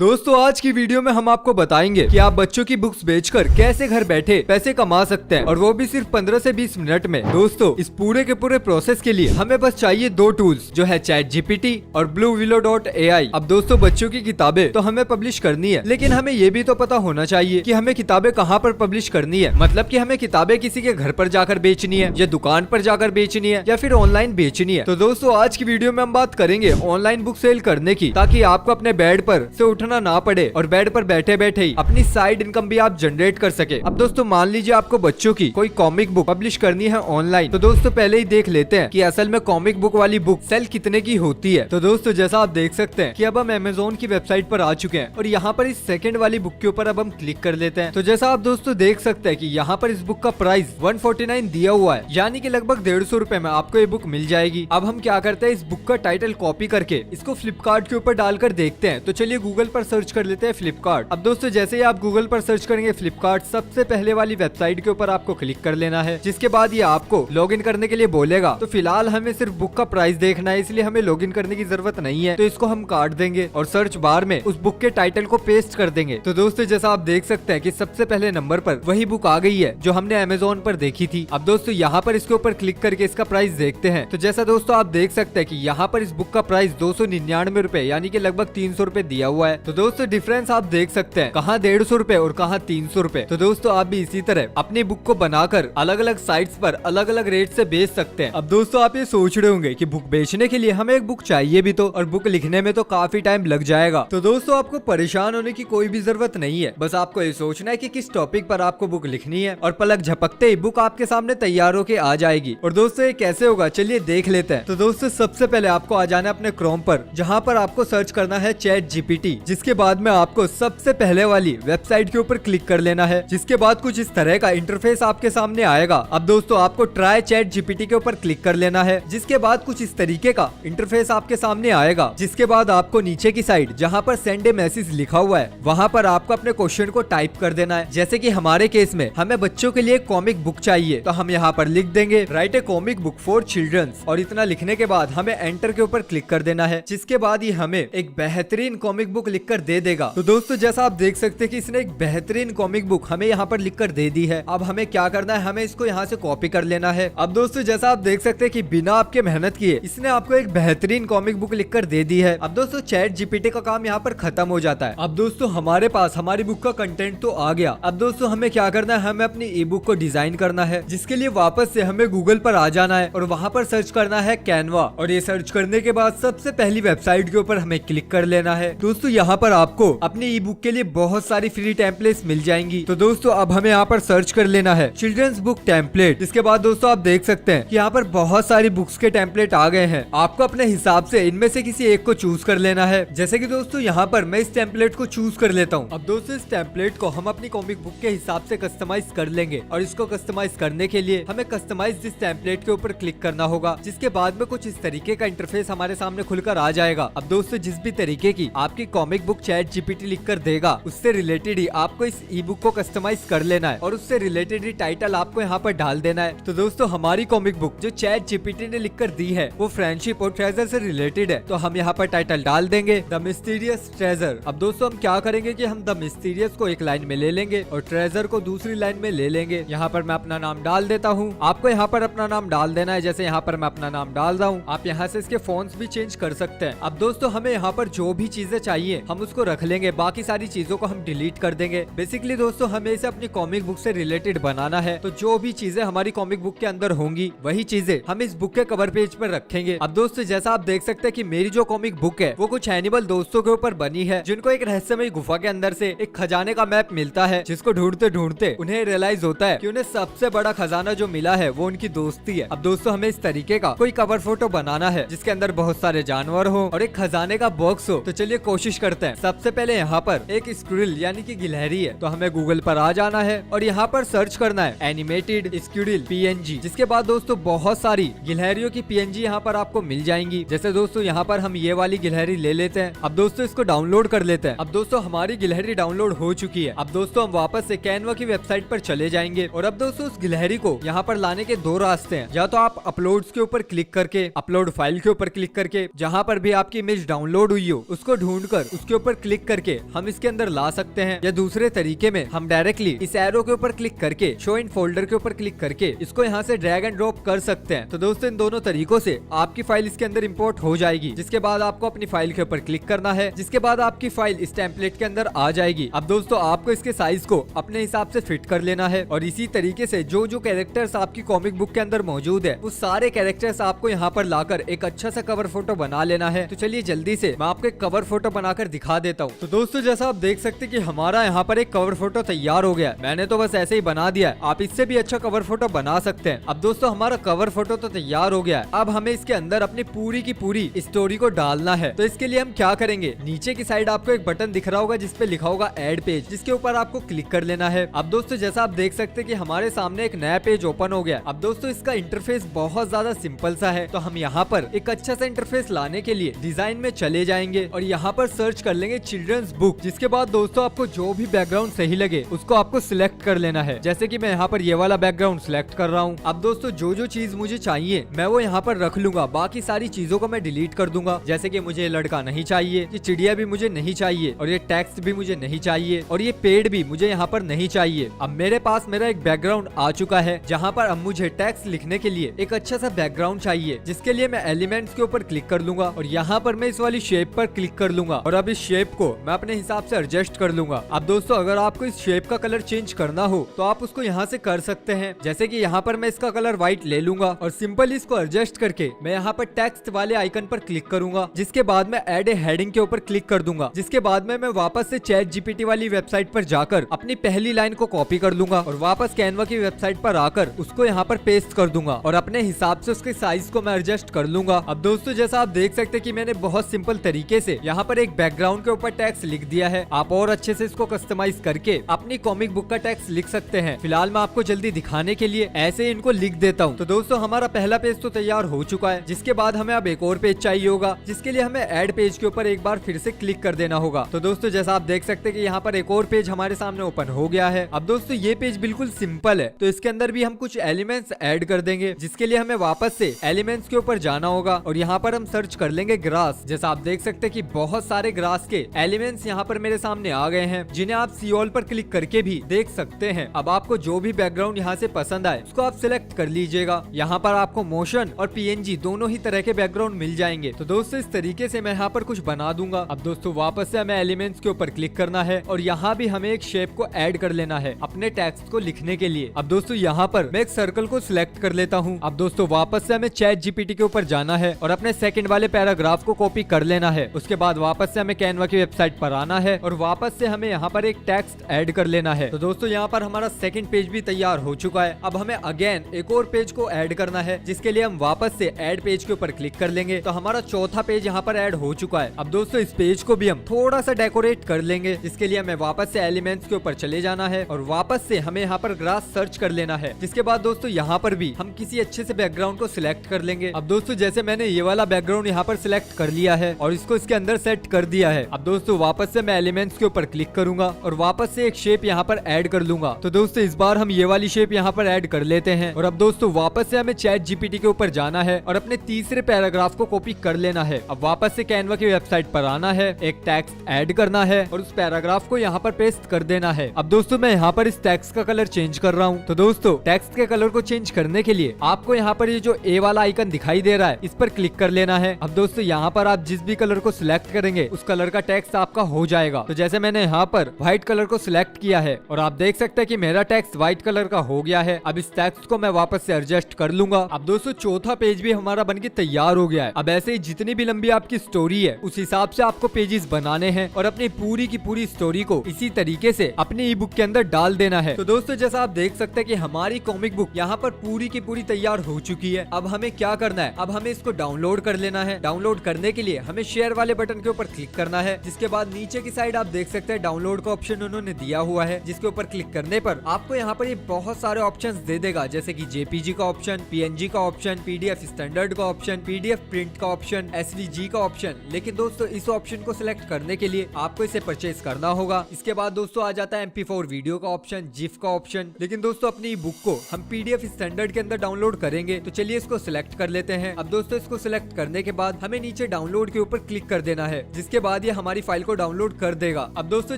दोस्तों आज की वीडियो में हम आपको बताएंगे कि आप बच्चों की बुक्स बेचकर कैसे घर बैठे पैसे कमा सकते हैं और वो भी सिर्फ 15 से 20 मिनट में। दोस्तों इस पूरे के पूरे प्रोसेस के लिए हमें बस चाहिए दो टूल्स जो है ChatGPT और BlueWillow.ai। अब दोस्तों बच्चों की किताबें तो हमें पब्लिश करनी है, लेकिन हमें ये भी तो पता होना चाहिए कि हमें किताबें कहाँ पर पब्लिश करनी है। मतलब कि हमें किताबें किसी के घर पर जाकर बेचनी है या दुकान पर जाकर बेचनी है या फिर ऑनलाइन बेचनी है। तो दोस्तों आज की वीडियो में हम बात करेंगे ऑनलाइन बुक सेल करने की, ताकि आपको अपने बेड पर से उठना ना पड़े और बेड पर बैठे बैठे ही अपनी साइड इनकम भी आप जनरेट कर सके। अब दोस्तों मान लीजिए आपको बच्चों की कोई कॉमिक बुक पब्लिश करनी है ऑनलाइन, तो दोस्तों पहले ही देख लेते हैं कि असल में कॉमिक बुक वाली बुक सेल कितने की होती है। तो दोस्तों जैसा आप देख सकते हैं कि अब हम Amazon की वेबसाइट पर आ चुके हैं और यहाँ पर इस सेकंड वाली बुक के ऊपर अब हम क्लिक कर लेते हैं। तो जैसा आप दोस्तों देख सकते हैं कि यहाँ पर इस बुक का प्राइस 149 दिया हुआ है, यानी कि लगभग 150 रुपए में आपको ये बुक मिल जाएगी। अब हम क्या करते हैं, इस बुक का टाइटल कॉपी करके इसको फ्लिपकार्ट के ऊपर डालकर देखते हैं। तो चलिए गूगल पर सर्च कर लेते हैं फ्लिपकार्ट। अब दोस्तों जैसे ही आप गूगल पर सर्च करेंगे फ्लिपकार्ट, सबसे पहले वाली वेबसाइट के ऊपर आपको क्लिक कर लेना है, जिसके बाद ये आपको लॉगिन करने के लिए बोलेगा। तो फिलहाल हमें सिर्फ बुक का प्राइस देखना है, इसलिए हमें लॉगिन करने की जरूरत नहीं है। तो इसको हम काट देंगे और सर्च बार में उस बुक के टाइटल को पेस्ट कर देंगे। तो दोस्तों जैसा आप देख सकते हैं कि सबसे पहले नंबर पर वही बुक आ गई है जो हमने Amazon पर देखी थी। अब दोस्तों यहाँ पर इसके ऊपर क्लिक करके इसका प्राइस देखते हैं। तो जैसा दोस्तों आप देख सकते हैं कि यहाँ पर इस बुक का प्राइस 299 रुपए यानी कि लगभग 300 रुपए दिया हुआ है। तो दोस्तों डिफरेंस आप देख सकते हैं, कहाँ 150 रुपए और कहाँ 300 रुपए। तो दोस्तों आप भी इसी तरह अपनी बुक को बनाकर अलग अलग साइट्स पर अलग अलग रेट से बेच सकते हैं। अब दोस्तों आप ये सोच रहे होंगे कि बुक बेचने के लिए हमें एक बुक चाहिए भी तो, और बुक लिखने में तो काफी टाइम लग जाएगा। तो दोस्तों आपको परेशान होने की कोई भी जरूरत नहीं है, बस आपको ये सोचना है कि किस टॉपिक पर आपको बुक लिखनी है और पलक झपकते ही बुक आपके सामने तैयार होके आ जाएगी। और दोस्तों ये कैसे होगा चलिए देख लेते हैं। तो दोस्तों सबसे पहले आपको आ जाना है अपने क्रोम पर, जहाँ पर आपको सर्च करना है ChatGPT, जिसके बाद में आपको सबसे पहले वाली वेबसाइट के ऊपर क्लिक कर लेना है, जिसके बाद कुछ इस तरह का इंटरफेस आपके सामने आएगा। अब दोस्तों आपको ट्राई ChatGPT के ऊपर क्लिक कर लेना है, जिसके बाद कुछ इस तरीके का इंटरफेस आपके सामने आएगा, जिसके बाद आपको नीचे की साइड जहाँ पर सेंड ए मैसेज लिखा हुआ है वहाँ पर आपको अपने क्वेश्चन को टाइप कर देना है। जैसे कि हमारे केस में हमें बच्चों के लिए कॉमिक बुक चाहिए, तो हम यहाँ पर लिख देंगे write a comic book for childrens, और इतना लिखने के बाद हमें एंटर के ऊपर क्लिक कर देना है, जिसके बाद ही हमें एक बेहतरीन कॉमिक बुक लिखकर दे देगा। तो दोस्तों जैसा आप देख सकते हैं कि इसने एक बेहतरीन कॉमिक बुक हमें यहाँ पर लिखकर दे दी है। अब हमें क्या करना है, हमें इसको यहाँ से कॉपी कर लेना है। अब दोस्तों जैसा आप देख सकते हैं कि बिना आपके मेहनत किए इसने आपको एक बेहतरीन कॉमिक बुक लिखकर दे दी है। अब दोस्तों ChatGPT का काम यहाँ पर खत्म हो जाता है। अब दोस्तों हमारे पास हमारी बुक का कंटेंट तो आ गया। अब दोस्तों हमें क्या करना है, हमें अपनी ई बुक को डिजाइन करना है, जिसके लिए वापस से हमें गूगल पर आ जाना है और वहाँ पर सर्च करना है कैनवा। और ये सर्च करने के बाद सबसे पहली वेबसाइट के ऊपर हमें क्लिक कर लेना है। दोस्तों यहाँ पर आपको अपनी ई बुक के लिए बहुत सारी फ्री टेम्पलेट्स मिल जाएंगी। तो दोस्तों अब हमें यहाँ पर सर्च कर लेना है चिल्ड्रंस बुक टेम्पलेट। इसके बाद दोस्तों आप देख सकते हैं कि यहाँ पर बहुत सारी बुक्स के टेम्पलेट आ गए हैं। आपको अपने हिसाब से इनमें से किसी एक को चूज कर लेना है। जैसे कि दोस्तों यहाँ पर मैं इस टेम्पलेट को चूज कर लेता हूँ। अब दोस्तों इस टेम्पलेट को हम अपनी कॉमिक बुक के हिसाब से कस्टमाइज कर लेंगे, और इसको कस्टमाइज करने के लिए हमें कस्टमाइज दिस टेम्पलेट के ऊपर क्लिक करना होगा, जिसके बाद में कुछ इस तरीके का इंटरफेस हमारे सामने खुलकर आ जाएगा। अब दोस्तों जिस भी तरीके की आपकी कॉमिक बुक ChatGPT लिख कर देगा, उससे रिलेटेड ही आपको इस ई बुक को कस्टमाइज कर लेना है और उससे रिलेटेड ही टाइटल आपको यहाँ पर डाल देना है। तो दोस्तों हमारी कॉमिक बुक जो ChatGPT ने लिख कर दी है वो फ्रेंडशिप और ट्रेजर से रिलेटेड है, तो हम यहाँ पर टाइटल डाल देंगे द मिस्टीरियस ट्रेजर। अब दोस्तों हम क्या करेंगे कि हम द मिस्टीरियस को एक लाइन में ले लेंगे और ट्रेजर को दूसरी लाइन में ले लेंगे। यहाँ पर मैं अपना नाम डाल देता हूँ, आपको यहाँ पर अपना नाम डाल देना है। जैसे यहाँ पर मैं अपना नाम डाल रहा हूँ, आप यहाँ से इसके फॉन्ट्स भी चेंज कर सकते हैं। अब दोस्तों हमें यहाँ पर जो भी चीजें चाहिए हम उसको रख लेंगे, बाकी सारी चीजों को हम डिलीट कर देंगे। बेसिकली दोस्तों हमें इसे अपनी कॉमिक बुक से रिलेटेड बनाना है, तो जो भी चीजें हमारी कॉमिक बुक के अंदर होंगी वही चीजें हम इस बुक के कवर पेज पर रखेंगे। अब दोस्तों जैसा आप देख सकते हैं कि मेरी जो कॉमिक बुक है वो कुछ एनिमल दोस्तों के ऊपर बनी है, जिनको एक रहस्यमय गुफा के अंदर से एक खजाने का मैप मिलता है, जिसको ढूंढते ढूंढते उन्हें रियलाइज होता है कि उन्हें सबसे बड़ा खजाना जो मिला है वो उनकी दोस्ती है। अब दोस्तों हमें इस तरीके का कोई कवर फोटो बनाना है जिसके अंदर बहुत सारे जानवर हो और एक खजाने का बॉक्स हो। तो चलिए कोशिश करते हैं। सबसे पहले यहाँ पर एक स्क्विरल यानी कि गिलहरी है, तो हमें गूगल पर आ जाना है और यहाँ पर सर्च करना है एनिमेटेड स्क्विरल PNG, जिसके बाद दोस्तों बहुत सारी गिलहरियों की PNG यहाँ पर आपको मिल जाएंगी। जैसे दोस्तों यहाँ पर हम ये वाली गिलहरी ले लेते हैं। अब दोस्तों इसको डाउनलोड कर लेते हैं। अब दोस्तों हमारी गिलहरी डाउनलोड हो चुकी है। अब दोस्तों हम वापस से कैनवा की वेबसाइट पर चले जाएंगे और अब दोस्तों उस गिलहरी को यहाँ पर लाने के दो रास्ते हैं। या तो आप अपलोड्स के ऊपर क्लिक करके अपलोड फाइल के ऊपर क्लिक करके जहाँ पर भी आपकी इमेज डाउनलोड हुई हो उसको ढूंढकर उसके इसके ऊपर क्लिक करके हम इसके अंदर ला सकते हैं, या दूसरे तरीके में हम डायरेक्टली इस एरो के ऊपर क्लिक करके शो इन फोल्डर के ऊपर क्लिक करके इसको यहाँ से ड्रैग एंड ड्रॉप कर सकते हैं। तो दोस्तों इन दोनों तरीकों से आपकी फाइल इसके अंदर इंपोर्ट हो जाएगी, जिसके बाद आपको अपनी फाइल के ऊपर क्लिक करना है, जिसके बाद आपकी फाइल इस टेम्पलेट के अंदर आ जाएगी। अब दोस्तों आपको इसके साइज को अपने हिसाब से फिट कर लेना है, और इसी तरीके से जो जो कैरेक्टर्स आपकी कॉमिक बुक के अंदर मौजूद है, वो सारे कैरेक्टर्स आपको यहाँ पर लाकर एक अच्छा सा कवर फोटो बना लेना है। तो चलिए जल्दी से मैं आपको एक कवर फोटो बनाकर दिखा देता हूँ। तो दोस्तों जैसा आप देख सकते हैं कि हमारा यहाँ पर एक कवर फोटो तैयार हो गया। मैंने तो बस ऐसे ही बना दिया है, आप इससे भी अच्छा कवर फोटो बना सकते हैं। अब दोस्तों हमारा कवर फोटो तो तैयार हो गया है, अब हमें इसके अंदर अपनी पूरी की पूरी स्टोरी को डालना है। तो इसके लिए हम क्या करेंगे, नीचे की साइड आपको एक बटन दिख रहा होगा जिसपे लिखा होगा ऐड पेज, जिसके ऊपर आपको क्लिक कर लेना है। अब दोस्तों जैसा आप देख सकते हैं कि हमारे सामने एक नया पेज ओपन हो गया। अब दोस्तों इसका इंटरफेस बहुत ज्यादा सिंपल सा है, तो हम यहाँ पर एक अच्छा सा इंटरफेस लाने के लिए डिजाइन में चले जाएंगे और यहाँ पर सर्च कर लेंगे चिल्ड्रंस बुक। जिसके बाद दोस्तों आपको जो भी बैकग्राउंड सही लगे उसको आपको सिलेक्ट कर लेना है। जैसे कि मैं यहाँ पर ये वाला बैकग्राउंड सिलेक्ट कर रहा हूँ। अब दोस्तों जो जो चीज मुझे चाहिए मैं वो यहाँ पर रख लूंगा, बाकी सारी चीजों को मैं डिलीट कर दूंगा। जैसे कि मुझे लड़का नहीं चाहिए, ये चिड़िया भी मुझे नहीं चाहिए, और ये टेक्स्ट भी मुझे नहीं चाहिए, और ये पेड़ भी मुझे यहाँ पर नहीं चाहिए। अब मेरे पास मेरा एक बैकग्राउंड आ चुका है, जहाँ पर अब मुझे टेक्स्ट लिखने के लिए एक अच्छा सा बैकग्राउंड चाहिए, जिसके लिए मैं एलिमेंट्स के ऊपर क्लिक कर लूंगा और यहाँ पर मैं इस वाली शेप पर क्लिक कर लूंगा, और अब इस शेप को मैं अपने हिसाब से एडजस्ट कर लूंगा। अब दोस्तों अगर आपको इस शेप का कलर चेंज करना हो तो आप उसको यहाँ से कर सकते हैं। जैसे कि यहाँ पर मैं इसका कलर व्हाइट ले लूंगा और सिंपली इसको एडजस्ट करके मैं यहाँ पर टेक्स्ट वाले आइकन पर क्लिक करूंगा, जिसके बाद मैं ऐड ए हेडिंग के ऊपर क्लिक कर दूंगा। जिसके बाद में मैं वापस से चैट जीपीटी वाली वेबसाइट पर जाकर अपनी पहली लाइन को कॉपी कर लूंगा और वापस कैनवा की वेबसाइट पर आकर उसको यहाँ पर पेस्ट कर दूंगा और अपने हिसाब से उसके साइज को मैं एडजस्ट कर लूंगा। अब दोस्तों जैसा आप देख सकते हैं कि मैंने बहुत सिंपल तरीके से यहाँ पर एक बैकग्राउंड के ऊपर टेक्स्ट लिख दिया है। आप और अच्छे से इसको कस्टमाइज करके अपनी कॉमिक बुक का टेक्स्ट लिख सकते हैं। फिलहाल मैं आपको जल्दी दिखाने के लिए ऐसे इनको लिख देता हूँ। तो दोस्तों हमारा पहला पेज तो तैयार हो चुका है, जिसके बाद हमें अब एक और पेज चाहिए होगा, जिसके लिए हमें ऐड पेज के ऊपर एक बार फिर से क्लिक कर देना होगा। तो दोस्तों जैसा आप देख सकते हैं कि यहाँ पर एक और पेज हमारे सामने ओपन हो गया है। अब दोस्तों ये पेज बिल्कुल सिंपल है, तो इसके अंदर भी हम कुछ एलिमेंट्स ऐड कर देंगे, जिसके लिए हमें वापस से एलिमेंट्स के ऊपर जाना होगा और यहाँ पर हम सर्च कर लेंगे ग्रास। जैसा आप देख सकते हैं कि बहुत सारे ग्रास के एलिमेंट्स यहाँ पर मेरे सामने आ गए हैं, जिन्हें आप सी ऑल पर क्लिक करके भी देख सकते हैं। अब आपको जो भी बैकग्राउंड यहाँ से पसंद आए उसको आप सिलेक्ट कर लीजिएगा। यहाँ पर आपको मोशन और पीएनजी दोनों ही तरह के बैकग्राउंड मिल जाएंगे। तो दोस्तों इस तरीके से मैं यहाँ पर कुछ बना दूंगा। अब दोस्तों वापस से हमें एलिमेंट्स के ऊपर क्लिक करना है और यहाँ भी हमें एक शेप को ऐड कर लेना है अपने टेक्स्ट को लिखने के लिए। अब दोस्तों यहाँ पर मैं एक सर्कल को सिलेक्ट कर लेता हूँ। अब दोस्तों वापस से हमें चैट जीपीटी के ऊपर जाना है और अपने सेकंड वाले पैराग्राफ को कॉपी कर लेना है। उसके बाद वापस से हमें कैनवा की वेबसाइट पर आना है और वापस से हमें यहाँ पर एक टेक्स्ट ऐड कर लेना है। तो दोस्तों यहाँ पर हमारा सेकंड पेज भी तैयार हो चुका है। अब हमें अगेन एक और पेज को ऐड करना है, जिसके लिए हम वापस से ऐड पेज के ऊपर क्लिक कर लेंगे। तो हमारा चौथा पेज यहाँ पर ऐड हो चुका है। अब दोस्तों इस पेज को भी हम थोड़ा सा डेकोरेट कर लेंगे, जिसके लिए हमें वापस से एलिमेंट्स के ऊपर चले जाना है और वापस से हमें यहाँ पर ग्रास सर्च कर लेना है। जिसके बाद दोस्तों यहाँ पर भी हम किसी अच्छे से बैकग्राउंड को सिलेक्ट कर लेंगे। अब दोस्तों जैसे मैंने ये वाला बैकग्राउंड यहाँ पर सिलेक्ट कर लिया है और इसको इसके अंदर सेट कर दिया है। अब दोस्तों वापस से मैं एलिमेंट्स के ऊपर क्लिक करूंगा और वापस से एक शेप यहाँ पर ऐड कर लूंगा। तो दोस्तों इस बार हम ये वाली शेप यहाँ पर ऐड कर लेते हैं और अब दोस्तों वापस से हमें चैट जीपीटी के ऊपर जाना है और अपने तीसरे पैराग्राफ को कॉपी कर लेना है। अब वापस से कैनवा की वेबसाइट पर आना है, एक टेक्स्ट ऐड करना है और उस पैराग्राफ को यहाँ पर पेस्ट कर देना है। अब दोस्तों मैं यहाँ पर इस टेक्स्ट का कलर चेंज कर रहा हूँ। तो दोस्तों टेक्स्ट के कलर को चेंज करने के लिए आपको यहाँ पर ये जो ए वाला आइकन दिखाई दे रहा है, इस पर क्लिक कर लेना है। अब दोस्तों यहाँ पर आप जिस भी कलर को सिलेक्ट करेंगे उस कलर का टेक्स्ट आपका हो जाएगा। तो जैसे मैंने यहाँ पर व्हाइट कलर को सिलेक्ट किया है और आप देख सकते हैं कि मेरा टेक्स्ट व्हाइट कलर का हो गया है। अब इस टेक्स्ट को मैं वापस से एडजस्ट कर लूंगा। अब दोस्तों चौथा पेज भी हमारा बनके तैयार हो गया है। अब ऐसे ही जितनी भी लंबी आपकी स्टोरी है उस हिसाब से आपको पेजेस बनाने हैं और अपनी पूरी की पूरी स्टोरी को इसी तरीके से अपनी ई बुक के अंदर डाल देना है। तो दोस्तों जैसा आप देख सकते हैं कि हमारी कॉमिक बुक यहाँ पर पूरी की पूरी तैयार हो चुकी है। अब हमें क्या करना है, अब हमें इसको डाउनलोड कर लेना है। डाउनलोड करने के लिए हमें शेयर वाले बटन के ऊपर क्लिक करना है, जिसके बाद नीचे की साइड आप देख सकते हैं डाउनलोड का ऑप्शन उन्होंने दिया हुआ है, जिसके ऊपर क्लिक करने पर आपको यहाँ पर ये बहुत सारे ऑप्शंस दे देगा, जैसे कि जेपीजी का ऑप्शन, पीएनजी का ऑप्शन, पीडीएफ स्टैंडर्ड का ऑप्शन, पीडीएफ प्रिंट का ऑप्शन, एसवीजी का ऑप्शन। लेकिन दोस्तों इस ऑप्शन को सिलेक्ट करने के लिए आपको इसे परचेज करना होगा। इसके बाद दोस्तों आ जाता है MP4 वीडियो का ऑप्शन, जिफ का ऑप्शन। लेकिन दोस्तों अपनी बुक को हम पीडीएफ स्टैंडर्ड के अंदर डाउनलोड करेंगे, तो चलिए इसको सिलेक्ट कर लेते हैं। अब दोस्तों इसको सिलेक्ट करने के बाद हमें नीचे डाउनलोड के ऊपर क्लिक कर देना है, जिसके बाद बाद ये हमारी फाइल को डाउनलोड कर देगा। अब दोस्तों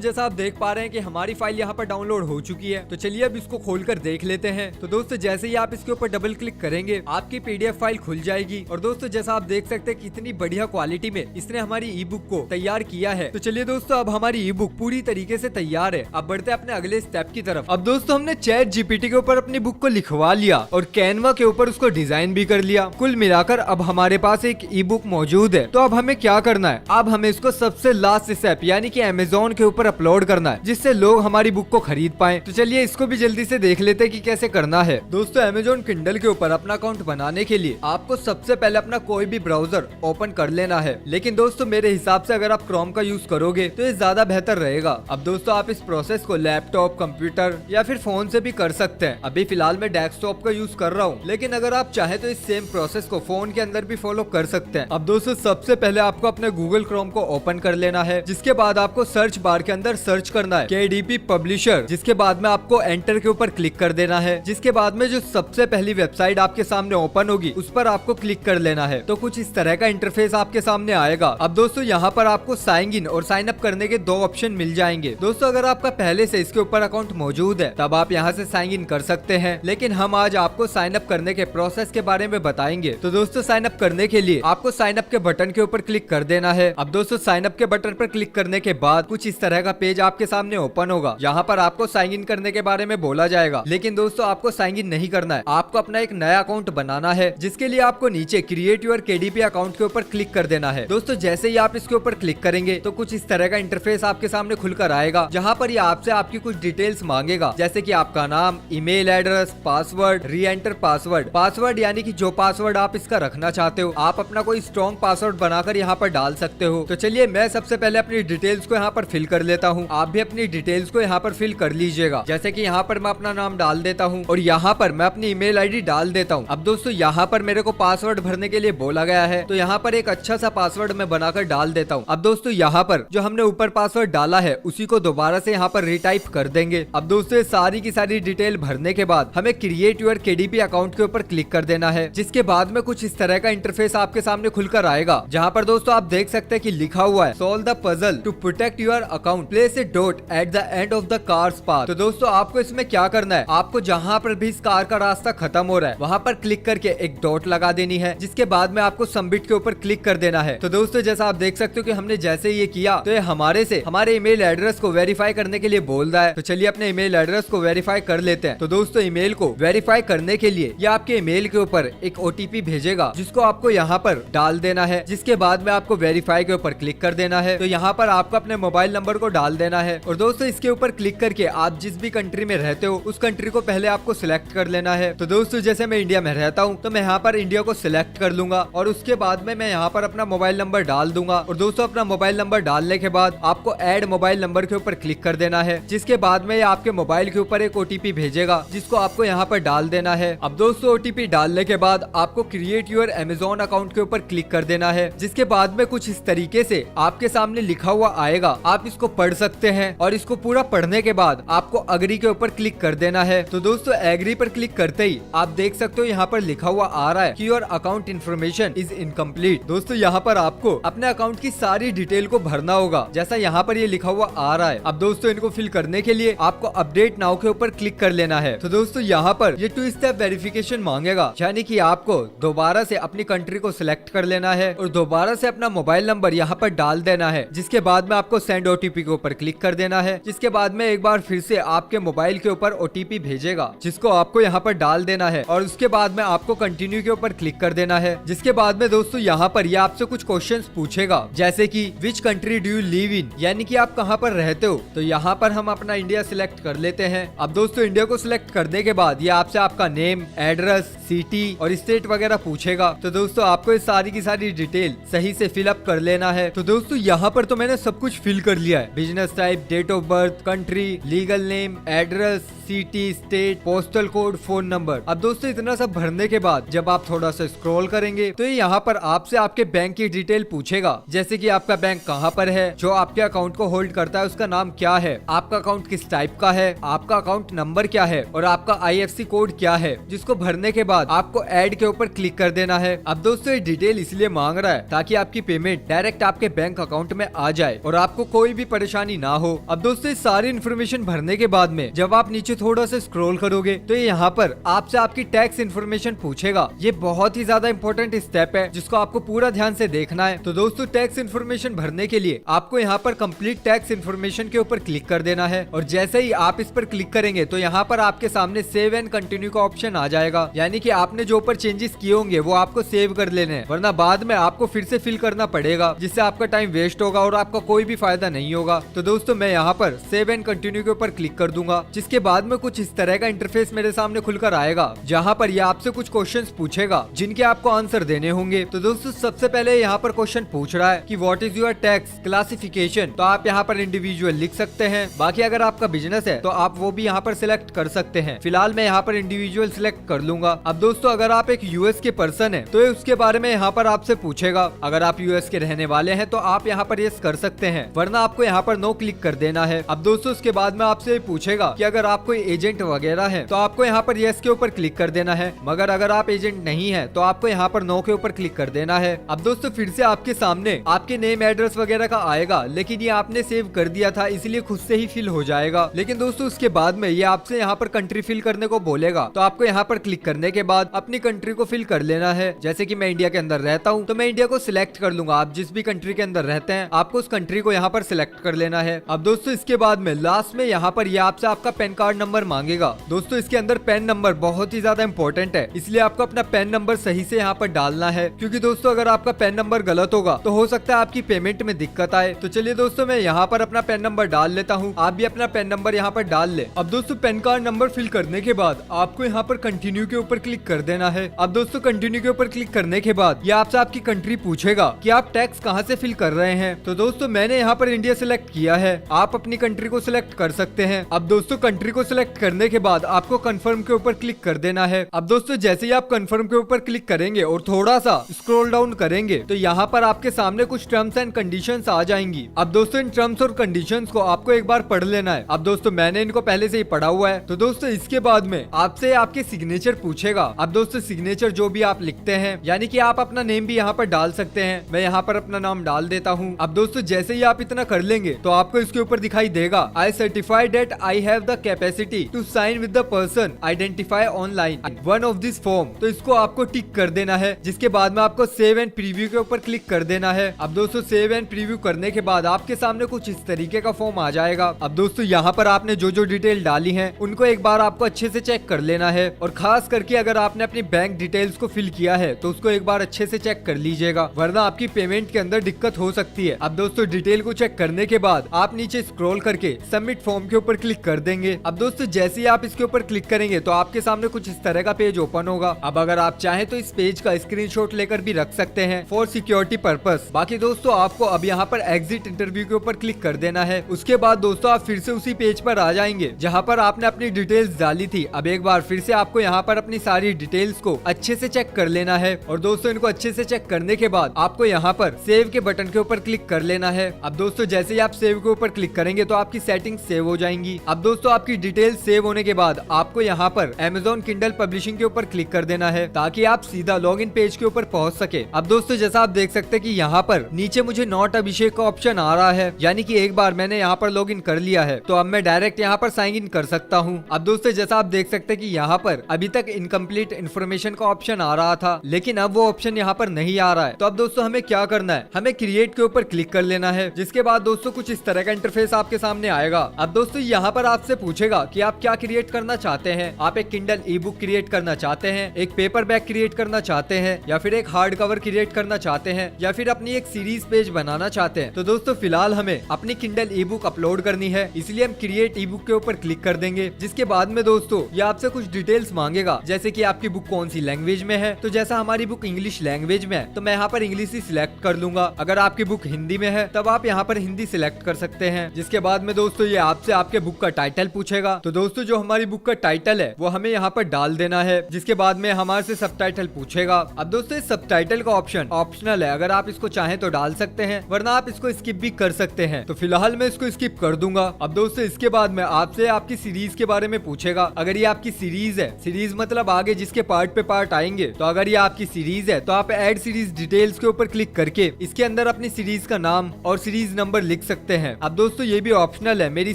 जैसा आप देख पा रहे हैं कि हमारी फाइल यहाँ पर डाउनलोड हो चुकी है। तो चलिए अब इसको खोलकर देख लेते हैं। तो दोस्तों जैसे ही आप इसके ऊपर डबल क्लिक करेंगे आपकी PDF फाइल खुल जाएगी। और दोस्तों जैसा आप देख सकते हैं कितनी बढ़िया क्वालिटी में इसने हमारी ई बुक को तैयार किया है। तो चलिए दोस्तों अब हमारी ई बुक पूरी तरीके से तैयार है। अब बढ़ते हैं अपने अगले स्टेप की तरफ। अब दोस्तों हमने चैट GPT के ऊपर अपनी बुक को लिखवा लिया और कैनवा के ऊपर उसको डिजाइन भी कर लिया। कुल मिलाकर अब हमारे पास एक ई बुक मौजूद है। तो अब हमें क्या करना है, अब हमें इसको सबसे लास्ट स्टेप यानी कि Amazon के ऊपर अपलोड करना है, जिससे लोग हमारी बुक को खरीद पाए। तो चलिए इसको भी जल्दी से देख लेते हैं कि कैसे करना है। दोस्तों Amazon Kindle के ऊपर अपना अकाउंट बनाने के लिए आपको सबसे पहले अपना कोई भी ब्राउजर ओपन कर लेना है। लेकिन दोस्तों मेरे हिसाब से अगर आप क्रोम का यूज करोगे तो ये ज्यादा बेहतर रहेगा। अब दोस्तों आप इस प्रोसेस को लैपटॉप, कंप्यूटर या फिर फोन से भी कर सकते हैं। अभी फिलहाल मैं डेस्कटॉप का यूज कर रहा हूँ, लेकिन अगर आप चाहे तो इस सेम प्रोसेस को फोन के अंदर भी फॉलो कर सकते हैं। अब दोस्तों सबसे पहले आपको अपने गूगल क्रोम को ओपन कर लेना है, जिसके बाद आपको सर्च बार के अंदर सर्च करना है KDP पब्लिशर। जिसके बाद में आपको एंटर के ऊपर क्लिक कर देना है। जिसके बाद में जो सबसे पहली वेबसाइट आपके सामने ओपन होगी उस पर आपको क्लिक कर लेना है। तो कुछ इस तरह का इंटरफेस आपके सामने आएगा। अब दोस्तों यहाँ पर आपको साइन इन और साइन अप करने के दो ऑप्शन मिल जाएंगे। दोस्तों अगर आपका पहले से इसके ऊपर अकाउंट मौजूद है तब आप यहाँ से साइन इन कर सकते हैं, लेकिन हम आज आपको साइन अप करने के प्रोसेस के बारे में बताएंगे। तो दोस्तों साइन अप करने के लिए आपको साइन अप के बटन के ऊपर क्लिक कर देना है। अब दोस्तों साइन अप के बटन पर क्लिक करने के बाद कुछ इस तरह का पेज आपके सामने ओपन होगा। यहाँ पर आपको साइन इन करने के बारे में बोला जाएगा, लेकिन दोस्तों आपको साइन इन नहीं करना है। आपको अपना एक नया अकाउंट बनाना है, जिसके लिए आपको नीचे क्रिएट योर KDP अकाउंट के ऊपर क्लिक कर देना है। दोस्तों जैसे ही आप इसके ऊपर क्लिक करेंगे तो कुछ इस तरह का इंटरफेस आपके सामने खुलकर आएगा, जहाँ पर ये आपसे आपकी कुछ डिटेल्स मांगेगा, जैसे कि आपका नाम, ईमेल एड्रेस, पासवर्ड, री एंटर पासवर्ड। पासवर्ड यानी कि जो पासवर्ड आप इसका रखना चाहते हो, आप अपना कोई स्ट्रॉन्ग पासवर्ड बनाकर यहाँ पर डाल सकते हो। तो चलिए मैं सबसे पहले अपनी डिटेल्स को यहाँ पर फिल कर लेता हूँ। आप भी अपनी डिटेल्स को यहाँ पर फिल कर लीजिएगा। जैसे कि यहाँ पर मैं अपना नाम डाल देता हूँ और यहाँ पर मैं अपनी ईमेल ID डाल देता हूँ। अब दोस्तों यहाँ पर मेरे को पासवर्ड भरने के लिए बोला गया है, तो यहाँ पर एक अच्छा सा पासवर्ड मैं बनाकर डाल देता हूँ। अब दोस्तों यहाँ पर जो हमने ऊपर पासवर्ड डाला है उसी को दोबारा से यहाँ पर रिटाइप कर देंगे। अब दोस्तों सारी की सारी डिटेल भरने के बाद हमें क्रिएट योर KDP अकाउंट के ऊपर क्लिक कर देना है। जिसके बाद में कुछ इस तरह का इंटरफेस आपके सामने खुलकर आएगा, जहाँ पर दोस्तों आप देख सकते हैं कि लिखा हुआ है solve the puzzle to protect your account, place a dot at the end of the cars path. तो दोस्तों आपको इसमें क्या करना है, आपको जहाँ पर भी इस कार का रास्ता खत्म हो रहा है वहाँ पर क्लिक करके एक डॉट लगा देनी है। जिसके बाद में आपको सबमिट के ऊपर क्लिक कर देना है। तो दोस्तों जैसा आप देख सकते हो कि हमने जैसे ये किया तो ये हमारे ईमेल एड्रेस को वेरीफाई करने के लिए बोल रहा है। तो चलिए अपने ईमेल एड्रेस को वेरीफाई कर लेते हैं। तो दोस्तों ईमेल को वेरीफाई करने के लिए ये आपके ईमेल के ऊपर एक OTP भेजेगा, जिसको आपको यहाँ पर डाल देना है। जिसके बाद में आपको वेरीफाई के ऊपर क्लिक कर देना है। तो यहाँ पर आपको अपने मोबाइल नंबर को डाल देना है। और दोस्तों इसके ऊपर क्लिक करके आप जिस भी कंट्री में रहते हो उस कंट्री को पहले आपको सिलेक्ट कर लेना है। तो दोस्तों जैसे मैं इंडिया में रहता हूँ तो मैं यहाँ पर इंडिया को सिलेक्ट कर लूंगा और उसके बाद में मैं यहाँ पर अपना मोबाइल नंबर डाल दूंगा। और दोस्तों अपना मोबाइल नंबर डालने के बाद आपको ऐड मोबाइल नंबर के ऊपर क्लिक कर देना है। जिसके बाद में आपके मोबाइल के ऊपर एक OTP भेजेगा, जिसको आपको यहाँ पर डाल देना है। अब दोस्तों OTP डालने के बाद आपको क्रिएट योर Amazon अकाउंट के ऊपर क्लिक कर देना है। जिसके बाद में कुछ इस तरीके से आपके सामने लिखा हुआ आएगा, आप इसको पढ़ सकते हैं। और इसको पूरा पढ़ने के बाद आपको अग्री के ऊपर क्लिक कर देना है। तो दोस्तों एग्री पर क्लिक करते ही आप देख सकते हो यहाँ पर लिखा हुआ आ रहा है कि your account information is incomplete. दोस्तों यहाँ पर आपको अपने अकाउंट की सारी डिटेल को भरना होगा, जैसा यहाँ पर ये लिखा हुआ आ रहा है। अब दोस्तों इनको फिल करने के लिए आपको अपडेट नाउ के ऊपर क्लिक कर लेना है। तो दोस्तों यहाँ पर ये 2 स्टेप वेरिफिकेशन मांगेगा, यानी कि आपको दोबारा से अपनी कंट्री को सिलेक्ट कर लेना है और दोबारा से अपना मोबाइल नंबर यहाँ पर डाल देना है। जिसके बाद में आपको सेंड OTP के ऊपर क्लिक कर देना है। जिसके बाद में एक बार फिर से आपके मोबाइल के ऊपर OTP भेजेगा, जिसको आपको यहाँ पर डाल देना है। और उसके बाद में आपको कंटिन्यू के ऊपर क्लिक कर देना है। जिसके बाद में दोस्तों यहाँ पर ये आपसे कुछ क्वेश्चंस पूछेगा, जैसे कि which country do you live in, यानी कि आप कहाँ पर रहते हो। तो यहाँ पर हम अपना इंडिया सिलेक्ट कर लेते हैं। अब दोस्तों इंडिया को सिलेक्ट करने के बाद ये आपसे आपका नेम, एड्रेस, सिटी और स्टेट वगैरह पूछेगा। तो दोस्तों आपको ये सारी की सारी डिटेल सही से फिलअप कर लेना है। तो दोस्तों यहाँ पर तो मैंने सब कुछ फिल कर लिया है, business type, date of birth, country, legal name, address, city, state, postal code, phone number. अब दोस्तों इतना सब भरने के बाद जब आप थोड़ा सा स्क्रॉल करेंगे तो ये यहाँ पर आपसे आपके बैंक की डिटेल पूछेगा, जैसे कि आपका बैंक कहाँ पर है, जो आपके अकाउंट को होल्ड करता है उसका नाम क्या है, आपका अकाउंट किस टाइप का है, आपका अकाउंट नंबर क्या है और आपका IFSC कोड क्या है, जिसको भरने के बाद आपको ऐड के ऊपर क्लिक कर देना है। अब दोस्तों ये डिटेल इसलिए मांग रहा है ताकि आपकी पेमेंट डायरेक्ट आपके बैंक अकाउंट में आ जाए और आपको कोई भी परेशानी ना हो। अब दोस्तों इस सारी इन्फॉर्मेशन भरने के बाद में जब आप नीचे थोड़ा सा स्क्रॉल करोगे तो ये यहाँ पर आपसे आपकी टैक्स इन्फॉर्मेशन पूछेगा। ये बहुत ही ज्यादा इंपॉर्टेंट स्टेप है जिसको आपको पूरा ध्यान से देखना है। तो दोस्तों टैक्स इन्फॉर्मेशन भरने के लिए आपको यहाँ पर कंप्लीट टैक्स इन्फॉर्मेशन के ऊपर क्लिक कर देना है और जैसे ही आप इस पर क्लिक करेंगे तो यहाँ पर आपके सामने सेव एंड कंटिन्यू का ऑप्शन आ जाएगा, यानी कि आपने जो ऊपर चेंजेस किए होंगे वो आपको सेव कर लेने हैं, वरना बाद में आपको फिर से फिल करना पड़ेगा जिससे आपका टाइम वेस्ट होगा और आपका कोई भी फायदा नहीं होगा। तो दोस्तों मैं यहाँ पर सेव एंड कंटिन्यू के ऊपर क्लिक कर दूंगा, जिसके बाद में कुछ इस तरह का इंटरफेस मेरे सामने खुलकर आएगा, जहाँ पर ये आपसे कुछ क्वेश्चंस पूछेगा जिनके आपको आंसर देने होंगे। तो दोस्तों सबसे पहले यहाँ पर क्वेश्चन पूछ रहा है कि what is your tax classification. तो आप यहाँ पर इंडिविजुअल लिख सकते हैं, बाकी अगर आपका बिजनेस है तो आप वो भी यहाँ पर सिलेक्ट कर सकते हैं। फिलहाल मैं यहाँ पर इंडिविजुअल सिलेक्ट कर लूंगा। अब दोस्तों अगर आप एक यूएस के पर्सन है तो उसके बारे में यहाँ पर आपसे पूछेगा। अगर आप यूएस के रहने वाले हैं तो आप यहाँ पर यस कर सकते हैं, वरना आपको यहाँ पर नो क्लिक कर देना है। अब दोस्तों उसके बाद में आपसे पूछेगा कि अगर आप कोई एजेंट वगैरह है तो आपको यहाँ पर यस के ऊपर क्लिक कर देना है, मगर अगर आप एजेंट नहीं है तो आपको यहाँ पर नो के ऊपर क्लिक कर देना है। अब दोस्तों फिर से आपके सामने आपके नेम एड्रेस वगैरह का आएगा, लेकिन ये आपने सेव कर दिया था इसलिए खुद से ही फिल हो जाएगा। लेकिन दोस्तों उसके बाद में ये आपसे यहाँ पर कंट्री फिल करने को बोलेगा, तो आपको यहाँ पर क्लिक करने के बाद अपनी कंट्री को फिल कर लेना है। जैसे कि मैं इंडिया के अंदर रहता हूँ तो मैं इंडिया को सिलेक्ट कर लूंगा। आप जिस भी कंट्री के अंदर रहते हैं आपको उस कंट्री को यहाँ पर सिलेक्ट कर लेना है। अब दोस्तों इसके बाद में लास्ट में यहाँ पर ये आपसे आपका पैन कार्ड नंबर मांगेगा। दोस्तों इसके अंदर पैन नंबर बहुत ही ज्यादा इंपॉर्टेंट है, इसलिए आपको अपना पैन नंबर सही से यहाँ पर डालना है, क्योंकि दोस्तों अगर आपका पैन नंबर गलत होगा तो हो सकता है आपकी पेमेंट में दिक्कत आए। तो चलिए दोस्तों मैं यहाँ पर अपना पैन नंबर डाल लेता हूँ, आप भी अपना पैन नंबर यहाँ पर डाल ले। अब दोस्तों पैन कार्ड नंबर फिल करने के बाद आपको यहाँ पर कंटिन्यू के ऊपर क्लिक कर देना है। अब दोस्तों कंटिन्यू के ऊपर क्लिक करने के बाद ये आपसे आपकी कंट्री पूछेगा कि आप टैक्स कहाँ से फिल कर रहे हैं। तो दोस्तों मैंने यहाँ पर इंडिया सिलेक्ट किया है, आप अपनी कंट्री को सिलेक्ट कर सकते हैं। अब दोस्तों कंट्री को सिलेक्ट करने के बाद आपको कंफर्म के ऊपर क्लिक कर देना है। अब दोस्तों जैसे ही आप कंफर्म के ऊपर क्लिक करेंगे और थोड़ा सा स्क्रॉल डाउन करेंगे तो यहाँ पर आपके सामने कुछ टर्म्स एंड कंडीशंस आ जाएंगी। अब दोस्तों इन टर्म्स और कंडीशंस को आपको एक बार पढ़ लेना है। अब दोस्तों मैंने इनको पहले से ही पढ़ा हुआ है। तो दोस्तों इसके बाद में आपसे आपके सिग्नेचर पूछेगा। अब दोस्तों सिग्नेचर जो भी आप लिखते हैं, यानी कि आप अपना नेम भी यहाँ पर डाल सकते हैं, मैं यहाँ पर अपना नाम डाल देता हूँ। अब दोस्तों जैसे ही आप इतना कर लेंगे तो आपको इसके ऊपर दिखाई देगा I certify that I have the capacity to sign with the person identify online one of this form. तो इसको आपको टिक कर देना है, जिसके बाद में आपको सेव एंड प्रीव्यू के ऊपर क्लिक कर देना है। अब दोस्तों सेव एंड प्रीव्यू करने के बाद आपके सामने कुछ इस तरीके का फॉर्म आ जाएगा। अब दोस्तों यहाँ पर आपने जो जो डिटेल डाली है उनको एक बार आपको अच्छे से चेक कर लेना है, और खास करके अगर आपने अपनी बैंक डिटेल्स को फिल किया है तो उसको एक बार अच्छे से चेक कर लीजिएगा, वरना आपकी पेमेंट के अंदर दिक्कत हो सकती है। अब दोस्तों डिटेल को चेक करने के बाद आप नीचे स्क्रॉल करके सबमिट फॉर्म के ऊपर क्लिक कर देंगे। अब दोस्तों जैसे ही आप इसके ऊपर क्लिक करेंगे तो आपके सामने कुछ इस तरह का पेज ओपन होगा। अब अगर आप चाहें तो इस पेज का स्क्रीनशॉट लेकर भी रख सकते हैं फॉर सिक्योरिटी पर्पस। बाकी दोस्तों आपको अब यहाँ पर एग्जिट इंटरव्यू के ऊपर क्लिक कर देना है। उसके बाद दोस्तों आप फिर से उसी पेज पर आ जाएंगे जहाँ पर आपने अपनी डिटेल्स डाली थी। अब एक बार फिर से आपको यहाँ पर अपनी सारी डिटेल्स को अच्छे से चेक कर लेना है, और दोस्तों इनको अच्छे से चेक करने के बाद आपको यहाँ पर सेव के बटन के ऊपर क्लिक कर लेना है। अब दोस्तों जैसे ही आप सेव के ऊपर क्लिक करेंगे तो आपकी सेटिंग सेव हो जाएंगी। अब दोस्तों आपकी डिटेल्स सेव होने के बाद आपको यहाँ पर Amazon Kindle पब्लिशिंग के ऊपर क्लिक कर देना है, ताकि आप सीधा लॉगिन पेज के ऊपर पहुंच सके। अब दोस्तों जैसा आप देख सकते हैं कि यहाँ पर नीचे मुझे नॉट अभिषेक का ऑप्शन आ रहा है, यानी कि एक बार मैंने यहाँ पर लॉगिन कर लिया है तो अब मैं डायरेक्ट यहाँ पर साइन इन कर सकता हूँ। अब दोस्तों जैसा आप देख सकते हैं कि यहाँ पर अभी तक इनकम्प्लीट इन्फॉर्मेशन का ऑप्शन आ रहा था, लेकिन अब वो ऑप्शन यहाँ पर नहीं आ रहा है। तो अब दोस्तों हमें क्या करना है, हमें क्रिएट के ऊपर क्लिक कर लेना है, जिसके बाद दोस्तों कुछ इस तरह का इंटरफेस आपके सामने आएगा। अब दोस्तों यहाँ पर आपसे पूछेगा कि आप क्या क्रिएट करना चाहते हैं। आप एक किंडल ई बुक क्रिएट करना चाहते हैं, एक पेपर बैग क्रिएट करना चाहते हैं, या फिर एक हार्ड कवर क्रिएट करना चाहते हैं, या फिर अपनी एक सीरीज पेज बनाना चाहते हैं। तो दोस्तों फिलहाल हमें अपनी किंडल ई बुक अपलोड करनी है, इसलिए हम क्रिएट ई बुक के ऊपर क्लिक कर देंगे। जिसके बाद में दोस्तों ये आपसे कुछ डिटेल्स मांगेगा, जैसे कि आपकी बुक कौन सी लैंग्वेज में है। तो जैसा हमारी बुक इंग्लिश लैंग्वेज में है तो मैं यहाँ पर इंग्लिश ही सिलेक्ट कर लूंगा। अगर आपकी बुक हिंदी में है तब आप यहाँ पर हिंदी सिलेक्ट कर सकते हैं। जिसके बाद में दोस्तों ये आपसे आपके बुक का टाइटल पूछेगा, पूछेगा। तो दोस्तों जो हमारी बुक का टाइटल है वो हमें यहाँ पर डाल देना है, जिसके बाद में हमारे से सबटाइटल पूछेगा। अब दोस्तों इस सबटाइटल का ऑप्शन ऑप्शनल है, अगर आप इसको चाहें तो डाल सकते हैं, वरना आप इसको स्किप भी कर सकते हैं। तो फिलहाल मैं इसको स्किप कर दूंगा। अब दोस्तों इसके बाद में आपसे आपकी सीरीज के बारे में पूछेगा। अगर ये आपकी सीरीज है, सीरीज मतलब आगे जिसके पार्ट पे पार्ट आएंगे, तो अगर ये आपकी सीरीज है तो आप ऐड सीरीज डिटेल्स के ऊपर क्लिक करके इसके अंदर अपनी सीरीज का नाम और सीरीज नंबर लिख सकते हैं। अब दोस्तों ये भी ऑप्शनल है, मेरी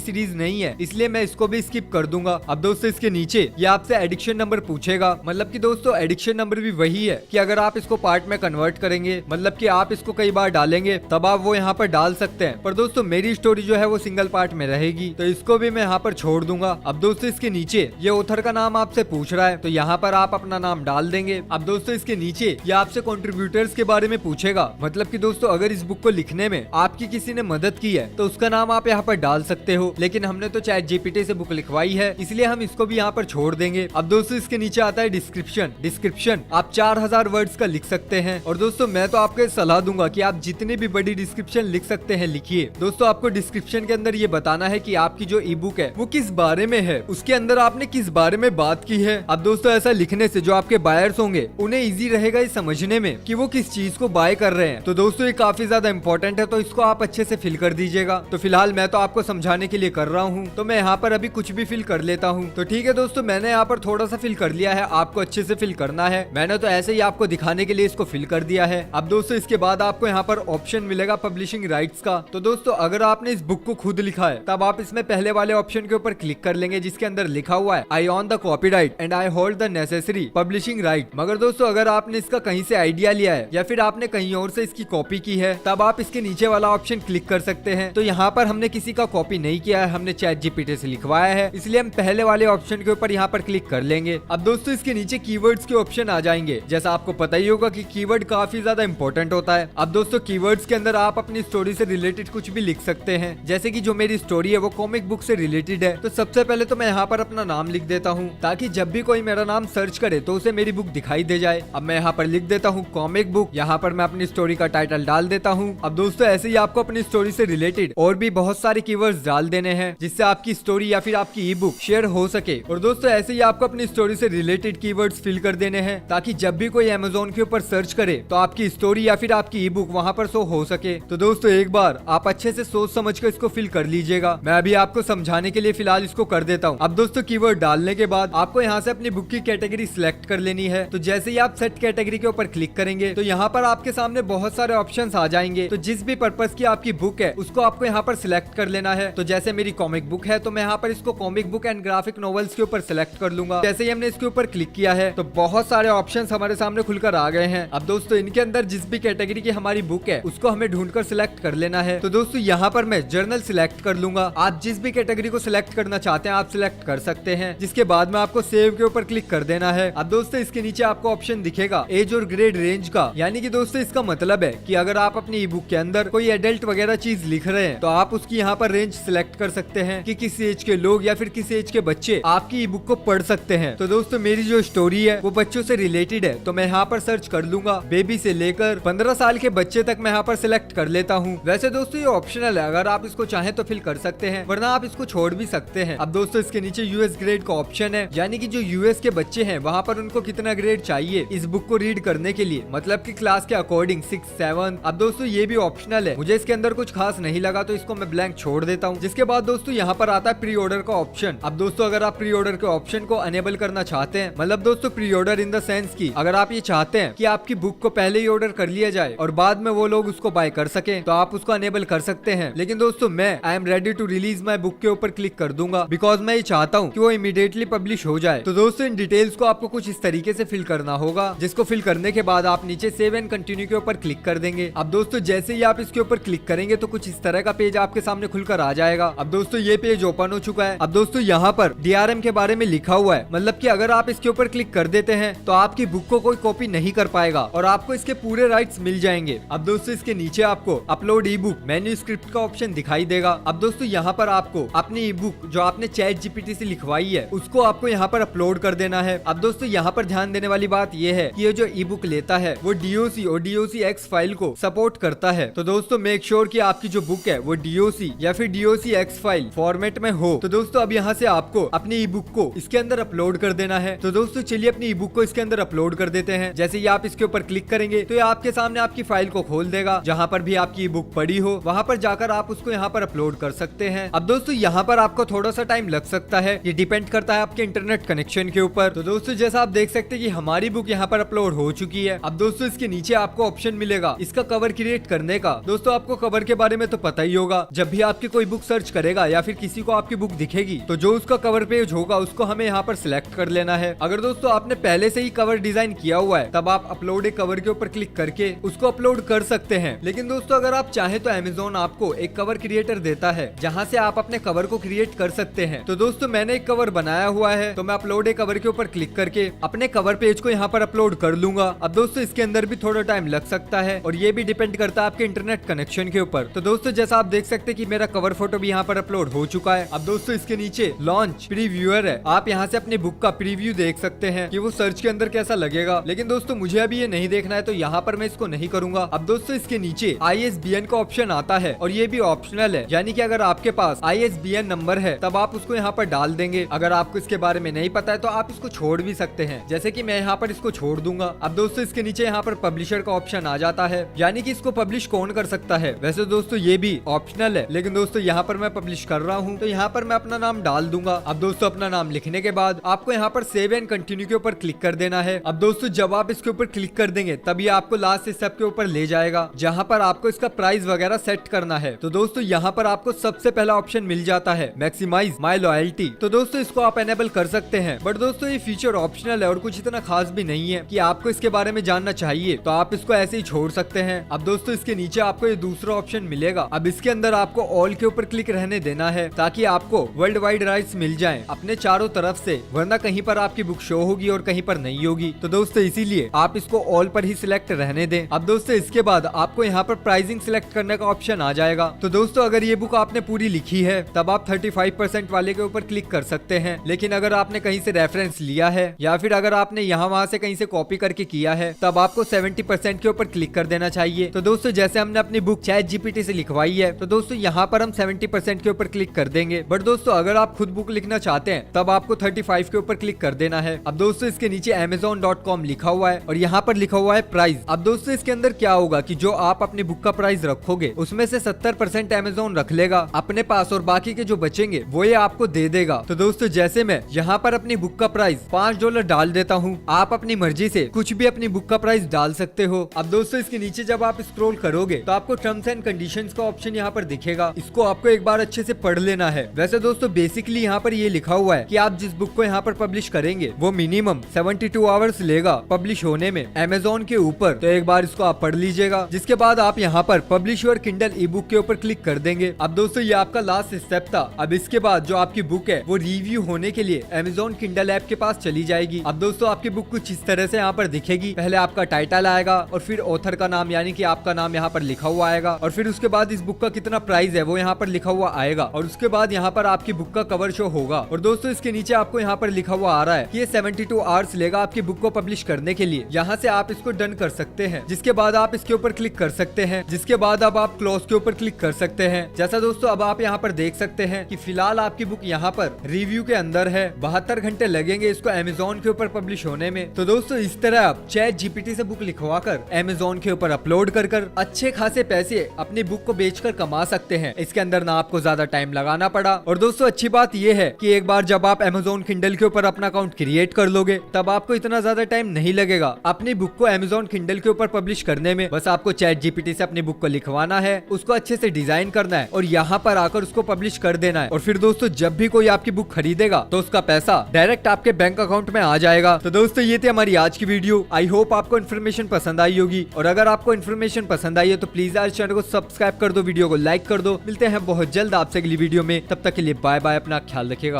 सीरीज नहीं है इसलिए मैं इसको भी स्किप कर दूंगा। अब दोस्तों इसके नीचे ये आपसे एडिक्शन नंबर पूछेगा, मतलब कि दोस्तों एडिक्शन नंबर भी वही है कि अगर आप इसको पार्ट में कन्वर्ट करेंगे, मतलब कि आप इसको कई बार डालेंगे तब आप वो यहाँ पर डाल सकते हैं। पर दोस्तों मेरी स्टोरी जो है वो सिंगल पार्ट में रहेगी, तो इसको भी मैं यहाँ पर छोड़ दूंगा। अब दोस्तों इसके नीचे ये ऑथर का नाम आपसे पूछ रहा है, तो यहाँ पर आप अपना नाम डाल देंगे। अब दोस्तों इसके नीचे ये आपसे कंट्रीब्यूटर्स के बारे में पूछेगा, मतलब कि दोस्तों अगर इस बुक को लिखने में आपकी किसी ने मदद की है तो उसका नाम आप यहाँ पर डाल सकते हो, लेकिन हमने तो चैट जीपीटी से बुक लिखवाई है इसलिए हम इसको भी यहाँ पर छोड़ देंगे। अब दोस्तों इसके नीचे आता है डिस्क्रिप्शन। डिस्क्रिप्शन आप 4000 वर्ड्स का लिख सकते हैं, और दोस्तों मैं तो आपको सलाह दूंगा कि आप जितनी भी बड़ी डिस्क्रिप्शन लिख सकते हैं लिखिए। दोस्तों आपको डिस्क्रिप्शन के अंदर ये बताना है कि आपकी जो ई बुक है वो किस बारे में है, उसके अंदर आपने किस बारे में बात की है। अब दोस्तों ऐसा लिखने से जो आपके बायर्स होंगे उन्हें इजी रहेगा ये समझने में कि वो किस चीज को बाय कर रहे हैं। तो दोस्तों ये काफी ज्यादा इंपॉर्टेंट है, तो इसको आप अच्छे से फिल कर दीजिएगा। तो फिलहाल मैं तो आपको समझाने के लिए कर रहा हूँ, तो मैं यहाँ पर अभी कुछ भी फिल कर लेता हूँ। तो ठीक है दोस्तों, मैंने यहाँ पर थोड़ा सा फिल कर लिया है, आपको अच्छे से फिल करना है। मैंने तो ऐसे ही आपको दिखाने के लिए इसको फिल कर दिया है। अब दोस्तों इसके बाद आपको यहाँ पर ऑप्शन मिलेगा पब्लिशिंग राइट्स का। तो दोस्तों अगर आपने इस बुक को खुद लिखा है तब आप इसमें पहले वाले ऑप्शन के ऊपर क्लिक कर लेंगे, जिसके अंदर लिखा हुआ है I own the copyright and I hold the necessary publishing right. मगर दोस्तों अगर आपने इसका कहीं से आइडिया लिया है या फिर आपने कहीं और से इसकी कॉपी की है, तब आप इसके नीचे वाला ऑप्शन क्लिक कर सकते हैं। तो यहाँ पर हमने किसी का कॉपी नहीं किया है, हमने चैट जीपीटी से लिखवाया है, इसलिए हम पहले वाले ऑप्शन के ऊपर यहाँ पर क्लिक कर लेंगे। अब दोस्तों इसके नीचे कीवर्ड्स के ऑप्शन आ जाएंगे। जैसा आपको पता ही होगा कि कीवर्ड काफी ज्यादा इंपॉर्टेंट होता है। अब दोस्तों कीवर्ड्स के अंदर आप अपनी स्टोरी से रिलेटेड कुछ भी लिख सकते हैं, जैसे कि जो मेरी स्टोरी है वो कॉमिक बुक से रिलेटेड है। तो सबसे पहले तो मैं यहाँ पर अपना नाम लिख देता हूँ, ताकि जब भी कोई मेरा नाम सर्च करे तो उसे मेरी बुक दिखाई दे जाए। अब मैं यहाँ पर लिख देता हूँ कॉमिक बुक, यहाँ पर मैं अपनी स्टोरी का टाइटल डाल देता हूँ। अब दोस्तों ऐसे ही आपको अपनी स्टोरी से रिलेटेड और भी बहुत सारे कीवर्ड्स डाल देने हैं, जिससे आपकी स्टोरी या फिर आपकी ई बुक शेयर हो सके। और दोस्तों ऐसे ही आपको अपनी स्टोरी से रिलेटेड कीवर्ड्स फिल कर देने हैं, ताकि जब भी कोई अमेज़न के ऊपर सर्च करे तो आपकी स्टोरी या फिर आपकी ई बुक वहाँ पर शो हो सके। तो दोस्तों एक बार आप अच्छे से सोच समझ कर इसको फिल कर लीजिएगा। मैं अभी आपको समझाने के लिए फिलहाल इसको कर देता हूँ। अब दोस्तों कीवर्ड डालने के बाद आपको यहाँ से अपनी बुक की कैटेगरी सिलेक्ट कर लेनी है। तो जैसे ही आप सेट कैटेगरी के ऊपर क्लिक करेंगे तो यहाँ पर आपके सामने बहुत सारे ऑप्शंस आ जाएंगे। तो जिस भी पर्पस की आपकी बुक है उसको आपको यहाँ पर सिलेक्ट कर लेना है। तो जैसे मेरी कॉमिक बुक है तो मैं यहाँ पर इसको comic book and graphic novels के ऊपर सिलेक्ट कर लूंगा। जैसे ही हमने इसके ऊपर क्लिक किया है तो बहुत सारे ऑप्शंस हमारे सामने खुलकर आ गए हैं। अब दोस्तों इनके अंदर जिस भी कैटेगरी की हमारी बुक है उसको हमें ढूंढकर सिलेक्ट कर लेना है। तो दोस्तों यहाँ पर मैं जर्नल सिलेक्ट कर लूंगा। आप जिस भी कैटेगरी को सिलेक्ट करना चाहते हैं आप सिलेक्ट कर सकते हैं, जिसके बाद में आपको सेव के ऊपर क्लिक कर देना है। अब दोस्तों इसके नीचे आपको ऑप्शन दिखेगा एज और ग्रेड रेंज का, यानी कि दोस्तों इसका मतलब है कि अगर आप अपनी ई बुक के अंदर कोई एडल्ट वगैरह चीज लिख रहे हैं तो आप उसकी यहाँ पर रेंज सिलेक्ट कर सकते हैं कि किस एज के लोग या फिर किस एज के बच्चे आपकी ई बुक को पढ़ सकते हैं। तो दोस्तों मेरी जो स्टोरी है वो बच्चों से रिलेटेड है, तो मैं यहाँ पर सर्च कर लूंगा बेबी से लेकर 15 साल के बच्चे तक मैं यहाँ पर सिलेक्ट कर लेता हूँ। वैसे दोस्तों ये ऑप्शनल है, अगर आप इसको चाहें तो फिल कर सकते हैं, वरना आप इसको छोड़ भी सकते हैं। अब दोस्तों इसके नीचे यूएस ग्रेड का ऑप्शन है, यानी कि जो यूएस के बच्चे हैं वहाँ पर उनको कितना ग्रेड चाहिए इस बुक को रीड करने के लिए, मतलब कि क्लास के अकॉर्डिंग 6, 7। अब दोस्तों ये भी ऑप्शनल है, मुझे इसके अंदर कुछ खास नहीं लगा तो इसको मैं ब्लैंक छोड़ देता हूँ। जिसके बाद दोस्तों यहाँ पर आता है प्री ऑर्डर का ऑप्शन। अब दोस्तों अगर आप प्री ऑर्डर के ऑप्शन को अनेबल करना चाहते हैं, मतलब दोस्तों pre order in the sense की अगर आप ये चाहते हैं कि आपकी बुक को पहले ही ऑर्डर कर लिया जाए और बाद में वो लोग उसको बाय कर सके, तो आप उसको अनेबल कर सकते हैं। लेकिन दोस्तों मैं I am ready to release my book के ऊपर क्लिक कर दूंगा, बिकॉज मैं ये चाहता हूँ कि वो इमीडिएटली पब्लिश हो जाए। तो दोस्तों इन डिटेल्स को आपको कुछ इस तरीके से फिल करना होगा, जिसको फिल करने के बाद आप नीचे सेव एंड कंटिन्यू के ऊपर क्लिक कर देंगे। अब दोस्तों जैसे ही आप इसके ऊपर क्लिक करेंगे तो कुछ इस तरह का पेज आपके सामने खुलकर आ जाएगा। अब दोस्तों ये पेज ओपन हो चुका है। अब दोस्तों यहाँ पर DRM के बारे में लिखा हुआ है, मतलब कि अगर आप इसके ऊपर क्लिक कर देते हैं तो आपकी बुक को कोई कॉपी नहीं कर पाएगा और आपको इसके पूरे राइट्स मिल जाएंगे। अब दोस्तों इसके नीचे आपको अपलोड ई बुक मैन्यूस्क्रिप्ट का ऑप्शन दिखाई देगा। अब दोस्तों यहाँ पर आपको अपनी ई बुक जो आपने चैट जीपीटी से लिखवाई है उसको आपको यहाँ पर अपलोड कर देना है। अब दोस्तों यहाँ पर ध्यान देने वाली बात यह है कि ये जो ई बुक लेता है वो DOC और DOCX फाइल को सपोर्ट करता है। तो दोस्तों मेक श्योर कि आपकी जो बुक है वो DOC या फिर DOCX फाइल फॉर्मेट में हो। तो दोस्तों दोस्तों अब यहाँ से आपको अपनी ई बुक को इसके अंदर अपलोड कर देना है। तो दोस्तों चलिए अपनी ई बुक को इसके अंदर अपलोड कर देते हैं। जैसे ही आप इसके ऊपर क्लिक करेंगे तो ये आपके सामने आपकी फाइल को खोल देगा। जहाँ पर भी आपकी ई बुक पड़ी हो वहाँ पर जाकर आप उसको यहाँ पर अपलोड कर सकते हैं। अब दोस्तों यहाँ पर आपको थोड़ा सा टाइम लग सकता है, ये डिपेंड करता है आपके इंटरनेट कनेक्शन के ऊपर। तो दोस्तों जैसा आप देख सकते हैं कि हमारी बुक यहाँ पर अपलोड हो चुकी है। अब दोस्तों इसके नीचे आपको ऑप्शन मिलेगा इसका कवर क्रिएट करने का। दोस्तों आपको कवर के बारे में तो पता ही होगा, जब भी आपकी कोई बुक सर्च करेगा या फिर किसी को आपकी बुक दिखेगी तो जो उसका कवर पेज होगा उसको हमें यहाँ पर सिलेक्ट कर लेना है। अगर दोस्तों आपने पहले से ही कवर डिजाइन किया हुआ है तब आप अपलोड ए कवर के ऊपर क्लिक करके उसको अपलोड कर सकते हैं। लेकिन दोस्तों अगर आप चाहें तो अमेज़न आपको एक कवर क्रिएटर देता है जहाँ से आप अपने कवर को क्रिएट कर सकते हैं। तो दोस्तों मैंने एक कवर बनाया हुआ है, तो मैं अपलोड ए कवर के ऊपर क्लिक करके अपने कवर पेज को यहाँ पर अपलोड कर लूंगा। अब दोस्तों इसके अंदर भी थोड़ा टाइम लग सकता है और ये भी डिपेंड करता है आपके इंटरनेट कनेक्शन के ऊपर। तो दोस्तों जैसा आप देख सकते हैं कि मेरा कवर फोटो भी यहाँ पर अपलोड हो चुका है। अब दोस्तों इसके नीचे लॉन्च प्रीव्यूअर है, आप यहाँ से अपनी बुक का प्रीव्यू देख सकते हैं कि वो सर्च के अंदर कैसा लगेगा। लेकिन दोस्तों मुझे अभी ये नहीं देखना है तो यहाँ पर मैं इसको नहीं करूंगा। अब दोस्तों इसके नीचे ISBN का ऑप्शन आता है और ये भी ऑप्शनल है, यानी कि अगर आपके पास ISBN नंबर है तब आप उसको यहाँ पर डाल देंगे। अगर आपको इसके बारे में नहीं पता है तो आप इसको छोड़ भी सकते हैं, जैसे कि मैं यहाँ पर इसको छोड़ दूंगा। अब दोस्तों इसके नीचे यहाँ पर पब्लिशर का ऑप्शन आ जाता है, यानी कि इसको पब्लिश कौन कर सकता है। वैसे दोस्तों ये भी ऑप्शनल है, लेकिन दोस्तों यहाँ पर मैं पब्लिश कर रहा हूँ तो यहाँ पर मैं अपना नाम डाल दूंगा। अब दोस्तों अपना नाम लिखने के बाद आपको यहाँ पर सेव एंड कंटिन्यू के ऊपर क्लिक कर देना है। अब दोस्तों जब आप इसके ऊपर क्लिक कर देंगे तभी आपको लास्ट स्टेप के ऊपर ले जाएगा जहाँ पर आपको इसका प्राइस वगैरह सेट करना है। तो दोस्तों यहाँ पर आपको सबसे पहला ऑप्शन मिल जाता है मैक्सिमाइज माई लॉयल्टी। तो दोस्तों इसको आप एनेबल कर सकते हैं, बट दोस्तों ये फीचर ऑप्शनल है और कुछ इतना खास भी नहीं है कि आपको इसके बारे में जानना चाहिए, तो आप इसको ऐसे ही छोड़ सकते हैं। अब दोस्तों इसके नीचे आपको ये दूसरा ऑप्शन मिलेगा। अब इसके अंदर आपको ऑल के ऊपर क्लिक रहने देना है ताकि आपको वर्ल्ड वाइड राइट्स मिल जाएं अपने चारों तरफ से, वरना कहीं पर आपकी बुक शो होगी और कहीं पर नहीं होगी। तो दोस्तों इसीलिए आप इसको ऑल पर ही सिलेक्ट रहने दें। अब दोस्तों इसके बाद आपको यहाँ पर प्राइसिंग सिलेक्ट करने का ऑप्शन आ जाएगा। तो दोस्तों अगर ये बुक आपने पूरी लिखी है तब आप 35% वाले के ऊपर क्लिक कर सकते हैं, लेकिन अगर आपने कहीं से रेफरेंस लिया है या फिर अगर आपने यहाँ वहाँ से कहीं से कॉपी करके किया है तब आपको 70% के ऊपर क्लिक कर देना चाहिए। तो दोस्तों जैसे हमने अपनी बुक ChatGPT से लिखवाई है तो दोस्तों यहाँ पर हम 70% के ऊपर क्लिक कर देंगे। बट दोस्तों अगर आप खुद बुक लिखना चाहते हैं तब आपको 35 के ऊपर क्लिक कर देना है। अब दोस्तों इसके नीचे Amazon.com लिखा हुआ है और यहाँ पर लिखा हुआ है प्राइस। अब दोस्तों इसके अंदर क्या होगा कि जो आप अपनी बुक का प्राइस रखोगे उसमें से 70% Amazon रख लेगा अपने पास और बाकी के जो बचेंगे वो ये आपको दे देगा। तो दोस्तों जैसे मैं यहाँ पर अपनी बुक का प्राइस $5 डाल देता हूँ, आप अपनी मर्जी से कुछ भी अपनी बुक का प्राइस डाल सकते हो। अब दोस्तों इसके नीचे जब आप स्क्रॉल करोगे तो आपको टर्म्स एंड कंडीशंस का ऑप्शन यहाँ पर दिखेगा, इसको आपको एक बार अच्छे से पढ़ लेना है। वैसे दोस्तों बेसिकली यहाँ पर ये लिखा हुआ है कि आप जिस बुक को यहाँ पर पब्लिश करेंगे वो मिनिमम 72 आवर्स लेगा पब्लिश होने में Amazon के ऊपर। तो एक बार इसको आप पढ़ लीजिएगा, जिसके बाद आप यहाँ पर publish your Kindle E book के ऊपर क्लिक कर देंगे। अब दोस्तों ये आपका लास्ट स्टेप था। अब इसके बाद जो आपकी बुक है वो रिव्यू होने के लिए Amazon किंडल ऐप के पास चली जाएगी। अब दोस्तों आपकी बुक कुछ इस तरह से यहाँ पर दिखेगी, पहले आपका टाइटल आएगा और फिर ऑथर का नाम यानी कि आपका नाम यहाँ पर लिखा हुआ आएगा और फिर उसके बाद इस बुक का कितना प्राइस है वो यहाँ पर लिखा हुआ आएगा और उसके बाद यहाँ पर आपकी बुक का कवर शो होगा। और दोस्तों इसके नीचे आपको यहाँ पर लिखा हुआ आ रहा है कि ये 72 आवर्स लेगा आपकी बुक को पब्लिश करने के लिए। यहाँ से आप इसको डन कर सकते हैं, जिसके बाद आप इसके ऊपर क्लिक कर सकते हैं, जिसके बाद अब आप क्लोज के ऊपर क्लिक कर सकते हैं। जैसा दोस्तों अब आप यहाँ पर देख सकते हैं कि फिलहाल आपकी बुक यहाँ पर रिव्यू के अंदर है, 72 घंटे लगेंगे इसको Amazon के ऊपर पब्लिश होने में। तो दोस्तों इस तरह आप ChatGPT से बुक लिखवा कर Amazon के ऊपर अपलोड कर अच्छे खासे पैसे अपनी बुक को बेचकर कमा सकते हैं। इसके अंदर ना आपको ज्यादा टाइम लगाना पड़ा। और दोस्तों अच्छी बात यह है कि एक बार जब आप Amazon Kindle के ऊपर अपना अकाउंट क्रिएट कर लोगे तब आपको इतना ज्यादा टाइम नहीं लगेगा अपनी बुक को Amazon Kindle के ऊपर पब्लिश करने में। बस आपको ChatGPT से अपनी बुक को लिखवाना है, उसको अच्छे से डिजाइन करना है और यहाँ पर आकर उसको पब्लिश कर देना है। और फिर दोस्तों जब भी कोई आपकी बुक खरीदेगा तो उसका पैसा डायरेक्ट आपके बैंक अकाउंट में आ जाएगा। तो दोस्तों ये थी हमारी आज की वीडियो। आई होप आपको इन्फॉर्मेशन पसंद आई होगी और अगर आपको इन्फॉर्मेशन पसंद आई है तो प्लीज आज चैनल को सब्सक्राइब कर दो, वीडियो को लाइक कर दो। मिलते हैं बहुत जल्द आपसे अगली वीडियो में, तब तक के लिए बाय बाय, अपना ख्याल रखिएगा।